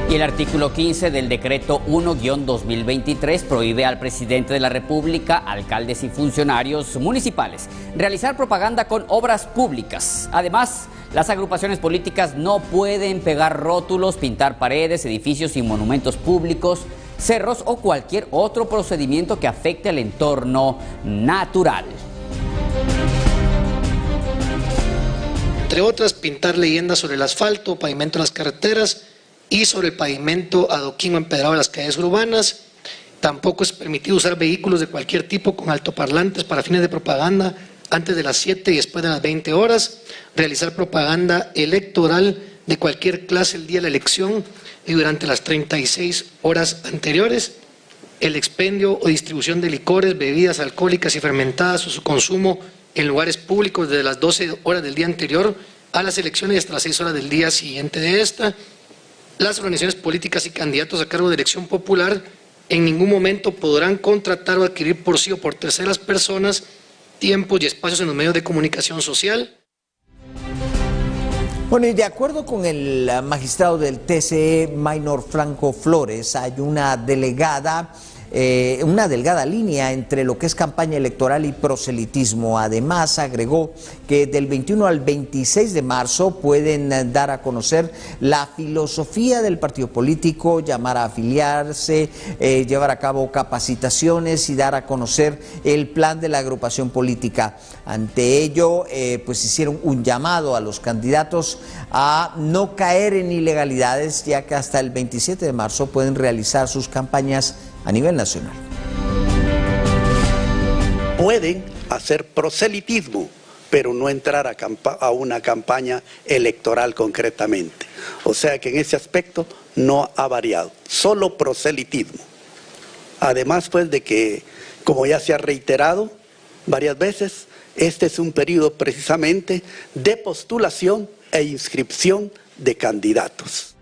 Y el artículo 15 del decreto 1-2023 prohíbe al presidente de la República, alcaldes y funcionarios municipales realizar propaganda con obras públicas. Además, las agrupaciones políticas no pueden pegar rótulos, pintar paredes, edificios y monumentos públicos, cerros o cualquier otro procedimiento que afecte al entorno natural. Entre otras, pintar leyendas sobre el asfalto, pavimento de las carreteras y sobre el pavimento adoquín o empedrado de las calles urbanas. Tampoco es permitido usar vehículos de cualquier tipo con altoparlantes para fines de propaganda antes de las 7 y después de las 20 horas. Realizar propaganda electoral de cualquier clase el día de la elección y durante las 36 horas anteriores. El expendio o distribución de licores, bebidas alcohólicas y fermentadas o su consumo en lugares públicos desde las 12 horas del día anterior a las elecciones y hasta las 6 horas del día siguiente de esta. Las organizaciones políticas y candidatos a cargo de elección popular en ningún momento podrán contratar o adquirir por sí o por terceras personas tiempos y espacios en los medios de comunicación social. Bueno, y de acuerdo con el magistrado del TCE, Maynor Franco Flores, hay una delgada línea entre lo que es campaña electoral y proselitismo. Además, agregó que del 21 al 26 de marzo pueden dar a conocer la filosofía del partido político, llamar a afiliarse, llevar a cabo capacitaciones y dar a conocer el plan de la agrupación política. Ante ello, pues hicieron un llamado a los candidatos a no caer en ilegalidades, ya que hasta el 27 de marzo pueden realizar sus campañas a nivel nacional. Pueden hacer proselitismo, pero no entrar a una campaña electoral concretamente. O sea que en ese aspecto no ha variado, solo proselitismo. Además, pues, de que, como ya se ha reiterado varias veces, este es un periodo precisamente de postulación e inscripción de candidatos.